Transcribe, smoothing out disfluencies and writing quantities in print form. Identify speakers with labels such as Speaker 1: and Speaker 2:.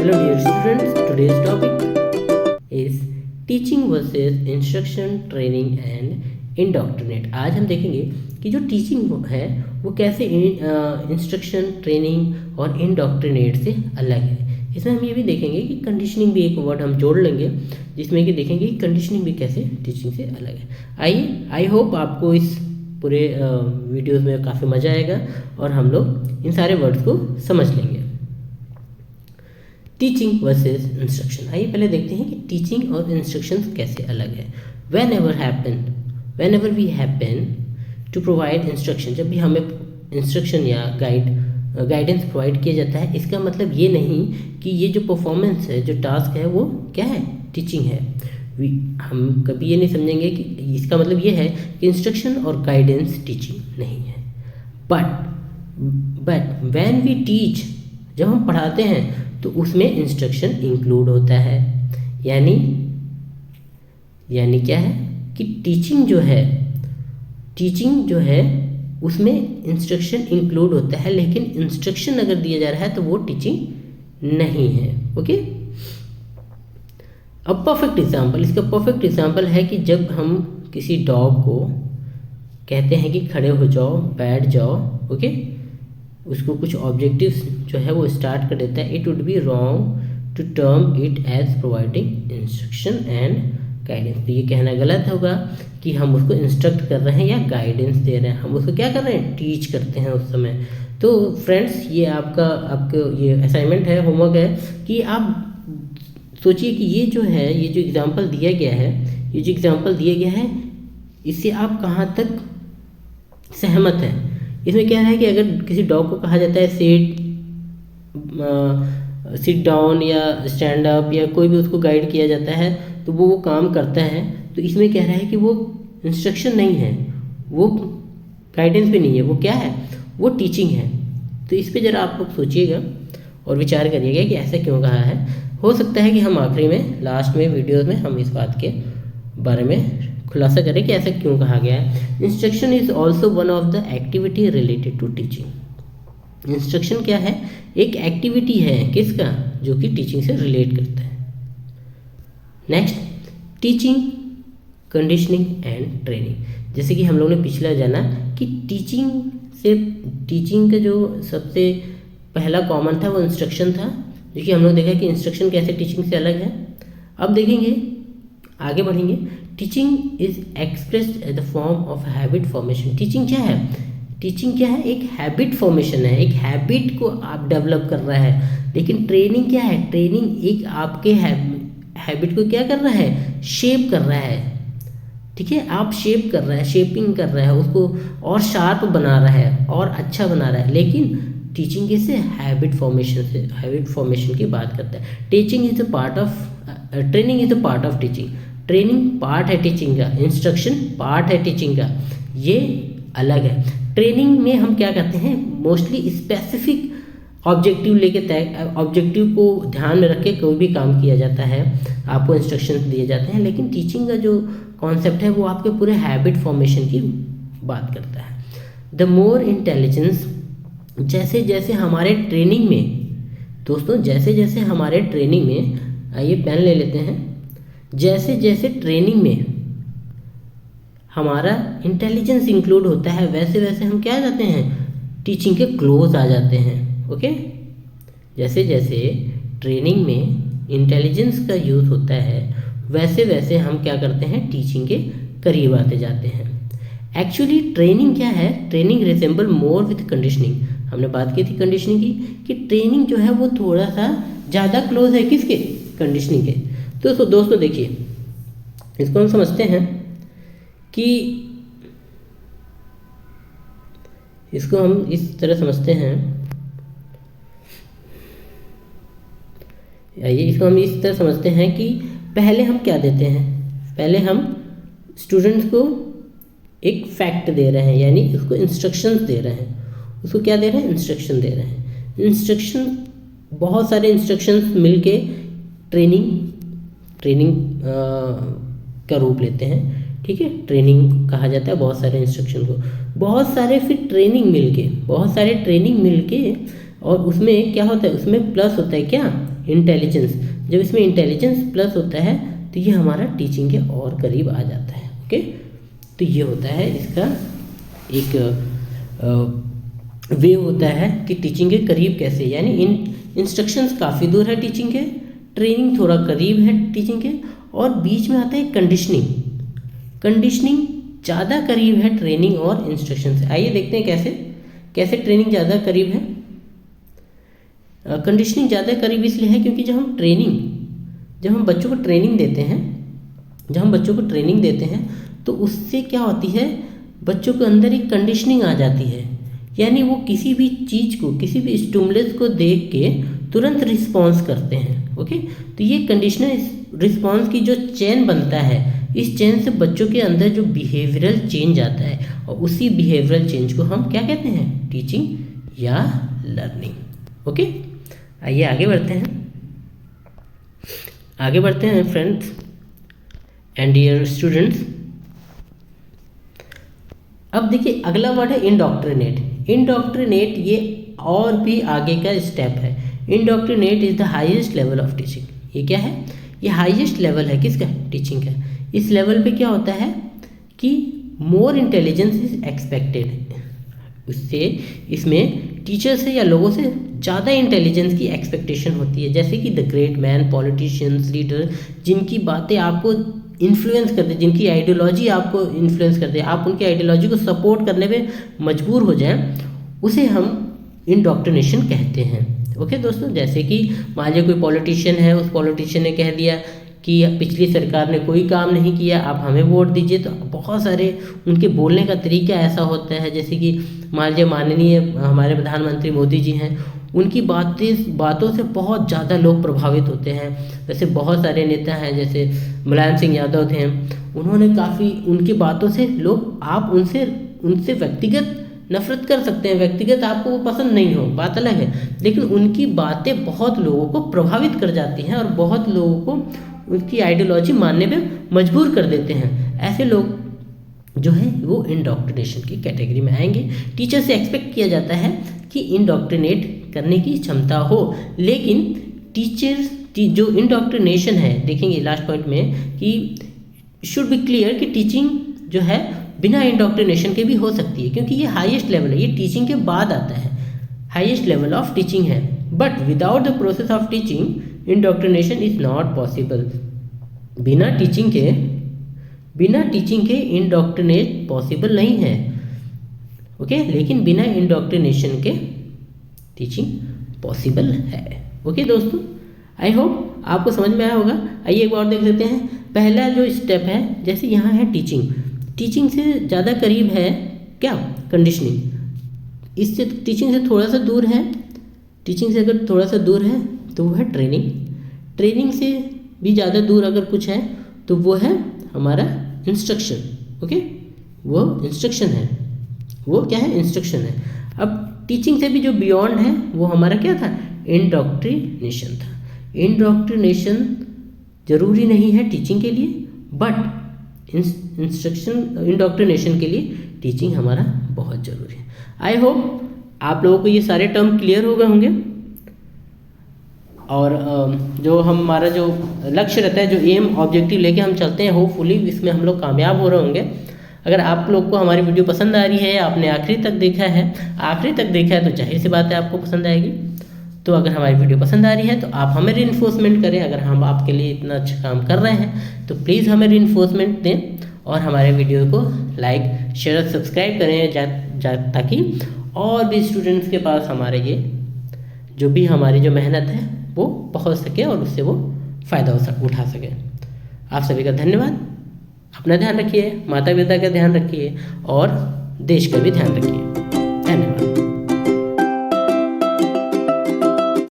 Speaker 1: Hello dear students, today's topic is teaching versus instruction, training and indoctrinate। आज हम देखेंगे कि जो टीचिंग है वो कैसे इंस्ट्रक्शन, ट्रेनिंग और इंडोक्ट्रिनेट से अलग है। इसमें हम ये भी देखेंगे कि कंडीशनिंग भी एक वर्ड हम जोड़ लेंगे, जिसमें कि देखेंगे कि कंडीशनिंग भी कैसे टीचिंग से अलग है। आइए, आई होप आपको इस पूरे वीडियोस में काफ़ी मज़ा आएगा और हम लोग इन सारे वर्ड्स को समझ लेंगे। Teaching versus instruction. आइए पहले देखते हैं कि टीचिंग और इंस्ट्रक्शन कैसे अलग है। Whenever we happen to provide instruction, जब भी हमें इंस्ट्रक्शन या गाइडेंस प्रोवाइड किया जाता है, इसका मतलब ये नहीं कि ये जो परफॉर्मेंस है, जो टास्क है, वो क्या है, टीचिंग है। हम कभी ये नहीं समझेंगे कि इसका मतलब ये है कि इंस्ट्रक्शन और गाइडेंस टीचिंग नहीं है। बट व्हेन वी टीच, जब हम पढ़ाते हैं तो उसमें इंस्ट्रक्शन इंक्लूड होता है। यानी क्या है कि टीचिंग जो है उसमें इंस्ट्रक्शन इंक्लूड होता है, लेकिन इंस्ट्रक्शन अगर दिया जा रहा है तो वो टीचिंग नहीं है। ओके, अब परफेक्ट एग्जांपल, इसका परफेक्ट एग्जांपल है कि जब हम किसी डॉग को कहते हैं कि खड़े हो जाओ, बैठ जाओ, ओके, उसको कुछ ऑब्जेक्टिव्स जो है वो स्टार्ट कर देता है। It would be wrong to term it as providing instruction and guidance. तो ये कहना गलत होगा कि हम उसको इंस्ट्रक्ट कर रहे हैं या गाइडेंस दे रहे हैं। हम उसको क्या कर रहे हैं, टीच करते हैं उस समय। तो फ्रेंड्स, ये आपको ये असाइनमेंट है, होमवर्क है कि आप सोचिए कि ये जो एग्जाम्पल दिया गया है, इससे आप कहाँ तक सहमत हैं। इसमें क्या है कि अगर किसी डॉग को कहा जाता है सिट डाउन या स्टैंड अप, या कोई भी उसको गाइड किया जाता है तो वो काम करता है, तो इसमें कह रहा है कि वो इंस्ट्रक्शन नहीं है, वो गाइडेंस भी नहीं है, वो क्या है, वो टीचिंग है। तो इस पे ज़रा आप लोग सोचिएगा और विचार करिएगा कि ऐसा क्यों कहा है। हो सकता है कि हम आखिरी में, लास्ट में वीडियोज़ में हम इस बात के बारे में खुलासा करें कि ऐसा क्यों कहा गया है। Instruction is also one of the activity related to teaching. Instruction क्या है, एक एक्टिविटी है, किसका, जो कि टीचिंग से रिलेट करता है। Next, teaching, conditioning and training. जैसे कि हम लोग ने पिछला जाना कि टीचिंग का जो सबसे पहला कॉमन था वो इंस्ट्रक्शन था, जो कि हम लोग देखा कि इंस्ट्रक्शन कैसे टीचिंग से अलग है। अब देखेंगे, आगे बढ़ेंगे। Teaching is expressed as the form of habit formation. Teaching क्या है, एक हैबिट फॉर्मेशन है, एक हैबिट को आप डेवलप कर रहा है। लेकिन ट्रेनिंग क्या है, ट्रेनिंग एक आपके हैबिट को क्या कर रहा है, शेप कर रहा है। ठीक है, आप शेपिंग कर रहा है, उसको और शार्प बना रहा है और अच्छा बना रहा है। लेकिन टीचिंग कैसे, हैबिट फॉर्मेशन की बात करता है। Training is the part of teaching. Training part है टीचिंग का, इंस्ट्रक्शन पार्ट है टीचिंग का, ये अलग है। ट्रेनिंग में हम क्या करते हैं, मोस्टली स्पेसिफिक ऑब्जेक्टिव को ध्यान में रख के कोई भी काम किया जाता है, आपको इंस्ट्रक्शन दिए जाते हैं। लेकिन टीचिंग का जो कॉन्सेप्ट है वो आपके पूरे हैबिट फॉर्मेशन की बात करता है। द मोर इंटेलिजेंस, जैसे जैसे हमारे ट्रेनिंग में, आइए पेन ले लेते हैं, जैसे जैसे ट्रेनिंग में हमारा इंटेलिजेंस इंक्लूड होता है, वैसे वैसे हम क्या जाते हैं, टीचिंग के क्लोज आ जाते हैं। ओके, जैसे जैसे ट्रेनिंग में इंटेलिजेंस का यूज़ होता है, वैसे वैसे हम क्या करते हैं, टीचिंग के करीब आते जाते हैं। एक्चुअली ट्रेनिंग क्या है, training resemble more with conditioning. हमने बात की थी कंडीशनिंग की, कि ट्रेनिंग जो है वो थोड़ा सा ज़्यादा क्लोज है किसके, कंडीशनिंग के। तो दोस्तों देखिए, इसको हम समझते हैं कि इसको हम इस तरह समझते हैं, कि पहले हम क्या देते हैं, पहले हम स्टूडेंट्स को एक फैक्ट दे रहे हैं, यानी उसको इंस्ट्रक्शंस दे रहे हैं। उसको क्या दे रहे हैं, इंस्ट्रक्शन दे रहे हैं। इंस्ट्रक्शन, बहुत सारे इंस्ट्रक्शंस मिलके ट्रेनिंग का रूप लेते हैं। ठीक है, ट्रेनिंग कहा जाता है बहुत सारे इंस्ट्रक्शन को, बहुत सारे ट्रेनिंग मिलके और उसमें क्या होता है, उसमें प्लस होता है क्या, इंटेलिजेंस, जब इसमें इंटेलिजेंस प्लस होता है तो ये हमारा टीचिंग के और करीब आ जाता है। ओके, तो ये होता है इसका एक वे होता है कि टीचिंग के करीब कैसे, यानी इंस्ट्रक्शंस काफ़ी दूर है टीचिंग के, ट्रेनिंग थोड़ा करीब है टीचिंग के, और बीच में आता है कंडीशनिंग। कंडीशनिंग ज़्यादा करीब है ट्रेनिंग और इंस्ट्रक्शन से। आइए देखते हैं कैसे ट्रेनिंग ज़्यादा करीब है। कंडीशनिंग ज़्यादा करीब इसलिए है क्योंकि जब हम बच्चों को ट्रेनिंग देते हैं तो उससे क्या होती है, बच्चों के अंदर एक कंडीशनिंग आ जाती है, यानी वो किसी भी चीज़ को, किसी भी स्टिमुलस को देख के तुरंत रिस्पॉन्स करते हैं। ओके, तो ये कंडीशनल रिस्पॉन्स की जो चेन बनता है, इस चेन से बच्चों के अंदर जो बिहेवियरल चेंज आता है, और उसी बिहेवियरल चेंज को हम क्या कहते हैं, टीचिंग या लर्निंग। ओके, आइए आगे बढ़ते हैं फ्रेंड्स एंड डियर स्टूडेंट्स। अब देखिए अगला वर्ड है इंडोक्ट्रिनेट। इंडोक्ट्रिनेट ये और भी आगे का स्टेप है। Indoctrinate is the highest level of teaching. ये क्या है, ये हाईएस्ट लेवल है किसका, टीचिंग का। इस लेवल पे क्या होता है कि मोर इंटेलिजेंस इज एक्सपेक्टेड। उससे इसमें टीचर से या लोगों से ज़्यादा इंटेलिजेंस की एक्सपेक्टेशन होती है, जैसे कि the great man, politicians, leader, जिनकी बातें आपको इन्फ्लुएंस करते, जिनकी आइडियोलॉजी आपको इन्फ्लुएंस करते, आप उनकी आइडियोलॉजी को सपोर्ट करने में मजबूर हो जाएं, उसे हम इंडोक्ट्रिनेशन कहते हैं। ओके दोस्तों, जैसे कि मान लीजिए कोई पॉलिटिशियन है, उस पॉलिटिशियन ने कह दिया कि पिछली सरकार ने कोई काम नहीं किया, आप हमें वोट दीजिए, तो बहुत सारे उनके बोलने का तरीका ऐसा होता है, जैसे कि मान लीजिए माननीय हमारे प्रधानमंत्री मोदी जी हैं, उनकी बातों से बहुत ज़्यादा लोग प्रभावित होते हैं। वैसे बहुत सारे नेता हैं, जैसे मुलायम सिंह यादव थे, उन्होंने काफ़ी, उनकी बातों से लोग, आप उनसे व्यक्तिगत नफरत कर सकते हैं, व्यक्तिगत आपको वो पसंद नहीं हो, बात अलग है, लेकिन उनकी बातें बहुत लोगों को प्रभावित कर जाती हैं और बहुत लोगों को उनकी आइडियोलॉजी मानने पे मजबूर कर देते हैं। ऐसे लोग जो है वो इंडोक्ट्रिनेशन की कैटेगरी में आएंगे। टीचर से एक्सपेक्ट किया जाता है कि इंडोक्ट्रिनेट करने की क्षमता हो, लेकिन टीचर्स जो इंडोक्ट्रिनेशन है, देखेंगे लास्ट पॉइंट में कि शुड बी क्लियर कि टीचिंग जो है बिना इंडोक्ट्रिनेशन के भी हो सकती है, क्योंकि ये हाईएस्ट लेवल है, ये टीचिंग के बाद आता है, हाईएस्ट लेवल ऑफ टीचिंग है। But without the process of teaching indoctrination is not possible. बिना टीचिंग के इंडोक्ट्रिनेट पॉसिबल नहीं है। ओके, लेकिन बिना इंडोक्ट्रिनेशन के टीचिंग पॉसिबल है। ओके दोस्तों, आई होप आपको समझ में आया होगा। आइए एक बार देख लेते हैं। पहला जो स्टेप है, जैसे यहाँ है टीचिंग से ज़्यादा करीब है क्या, कंडीशनिंग। इससे टीचिंग से थोड़ा सा दूर है, टीचिंग से अगर थोड़ा सा दूर है तो वो है ट्रेनिंग से भी ज़्यादा दूर अगर कुछ है तो वो है हमारा इंस्ट्रक्शन। ओके, वो इंस्ट्रक्शन है, वो क्या है, इंस्ट्रक्शन है। अब टीचिंग से भी जो बियॉन्ड है वो हमारा क्या था, इंडोक्ट्रिनेशन था। इंडोक्ट्रिनेशन जरूरी नहीं है टीचिंग के लिए, बट इंडोक्ट्रिनेशन के लिए टीचिंग हमारा बहुत ज़रूरी है। आई होप आप लोगों को ये सारे टर्म क्लियर हो गए होंगे, और जो हमारा जो लक्ष्य रहता है, जो एम ऑब्जेक्टिव लेके हम चलते हैं, होपफुली इसमें हम लोग कामयाब हो रहे होंगे। अगर आप लोग को हमारी वीडियो पसंद आ रही है, आपने आखिरी तक देखा है तो जाहिर सी बात है आपको पसंद आएगी। तो अगर हमारी वीडियो पसंद आ रही है तो आप हमें रिइंफोर्समेंट करें। अगर हम आपके लिए इतना अच्छा काम कर रहे हैं तो प्लीज़ हमें रिइंफोर्समेंट दें और हमारे वीडियो को लाइक, शेयर और सब्सक्राइब करें, ताकि और भी स्टूडेंट्स के पास हमारे ये जो भी हमारी जो मेहनत है वो पहुंच सके और उससे वो फ़ायदा उठा सके। आप सभी का धन्यवाद। अपना ध्यान रखिए, माता पिता का ध्यान रखिए और देश का भी ध्यान रखिए।